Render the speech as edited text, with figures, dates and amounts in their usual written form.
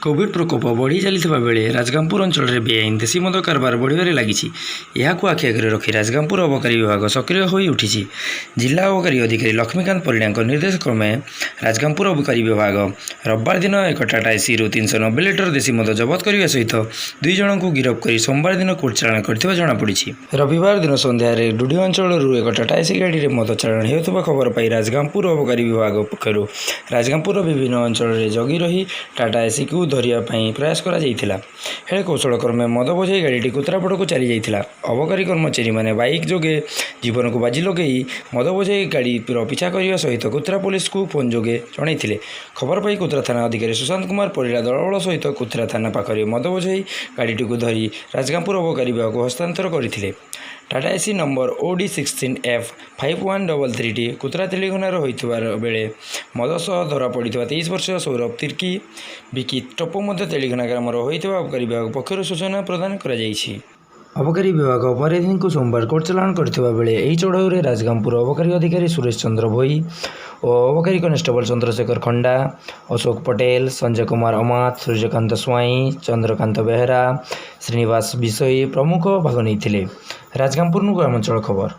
Covid ପ୍ରକୋପ ବଢ଼ି ଚାଲିଥିବା ବେଳେ ରାଜଗାଙ୍ଗପୁର ଅଞ୍ଚଳରେ ବେଆଇନ ଦେଶୀ ମଦ କାରବାର ବଢ଼ିବାରେ ଲାଗିଛି। ଏହାକୁ ଆଖି ଆଗରେ ରଖି ରାଜଗାଙ୍ଗପୁର ଅବକାରୀ ବିଭାଗ ସକ୍ରିୟ ହୋଇ ଉଠିଛି। ଜିଲ୍ଲା ଅବକାରୀ ଅଧିକାରୀ ଲକ୍ଷ୍ମୀକାନ୍ତ ପରିଡ଼ାଙ୍କ ନିର୍ଦ୍ଦେଶ କ୍ରମେ ରାଜଗାଙ୍ଗପୁର ଅବକାରୀ ବିଭାଗ ରବିବାର ଦିନ ଏକ ଟାଟା ଏସିରୁ 390 ଲିଟର ଦେଶୀ ମଦ ଜବତ କରିବା ସହିତ 2 ଜଣଙ୍କୁ ଗିରଫ କରି ସୋମବାର ଦିନ କୋର୍ଟ ଚାଲାଣ କରିଥିବା ଜଣାପଡ଼ିଛି। ରବିବାର ଦିନ ସନ୍ଧ୍ୟାରେ ଡୁଡି ଅଞ୍ଚଳରୁ ଏକ ଟାଟା ଏସି ଗାଡ଼ିରେ ମଦ ଚାଲାଣ ହେଉଥିବା ଖବର ପାଇ ରାଜଗାଙ୍ଗପୁର ଅବକାରୀ ବିଭାଗ ପକ୍ଷରୁ ରାଜଗାଙ୍ଗପୁରର ବିଭିନ୍ନ ଅଞ୍ଚଳରେ ଜଗି ରହି ଟାଟା ଏସିକୁ ଧରିବା ପାଇଁ ପ୍ରୟାସ କରାଯାଇଥିଲା। ହେଲେ କୌଶଳ କ୍ରମେ ମଦ ବୋଝେଇ ଗାଡ଼ିଟି କୁତ୍ରାପଡ଼କୁ ଚାଲିଯାଇଥିଲା। ଅବକାରୀ କର୍ମଚାରୀମାନେ ବାଇକ୍ ଯୋଗେ ଜୀବନକୁ ବାଜି ଲଗାଇ ମଦ ବୋଝେଇ ଗାଡ଼ିର ପିଛା କରିବା ସହିତ କୁତ୍ରା ପୋଲିସକୁ ଫୋନ୍ ଯୋଗେ ଜଣାଇଥିଲେ। ଖବର ପାଇ କୁତ୍ରା ଥାନା ଅଧିକାରୀ ସୁଶାନ୍ତ କୁମାର ପରିଡ଼ା ଦଳବଳ ସହିତ କୁତ୍ରା ଥାନା ପାଖରେ ମଦ ବୋଝେଇ ଗାଡ଼ିଟିକୁ ଧରି ରାଜଗାଙ୍ଗପୁର ଅବକାରୀ ବିଭାଗକୁ ହସ୍ତାନ୍ତର କରିଥିଲେ। ଟାଟା ଏସି ନମ୍ବର OD16F5133ଟି କୁତ୍ରା ତେଲିଘନାର ହୋଇଥିବା ବେଳେ ମଦ ସହ ଧରାପଡ଼ିଥିବା 23 ବର୍ଷୀୟ ସୌରଭ ତିର୍କି ବିକି ଟୋପ ମଧ୍ୟ ତେଲିଘନା ଗ୍ରାମର ହୋଇଥିବା ଅବକାରୀ ବିଭାଗ ପକ୍ଷରୁ ସୂଚନା ପ୍ରଦାନ କରାଯାଇଛି। ଅବକାରୀ ବିଭାଗ ଅପରାଧୀଙ୍କୁ ସୋମବାର କୋର୍ଟ ଚାଲାଣ କରିଥିବା ବେଳେ ଏହି ଚଢ଼ଉରେ ରାଜଗାଙ୍ଗପୁର ଅବକାରୀ ଅଧିକାରୀ ସୁରେଶ ଚନ୍ଦ୍ର ଭୋଇ ଓ ଅବକାରୀ କନେଷ୍ଟବଳ ଚନ୍ଦ୍ରଶେଖର ଖଣ୍ଡା, ଅଶୋକ ପଟେଲ, ସଞ୍ଜୟ କୁମାର ଅମାତ, ସୂର୍ଯ୍ୟକାନ୍ତ ସ୍ୱାଇଁ, ଚନ୍ଦ୍ରକାନ୍ତ ବେହେରା, ଶ୍ରୀନିବାସ ବିଶୋଇ ପ୍ରମୁଖ ଭାଗ ନେଇଥିଲେ। ରାଜଗାଙ୍ଗପୁରରୁ ଗ୍ରାମାଞ୍ଚଳ ଖବର।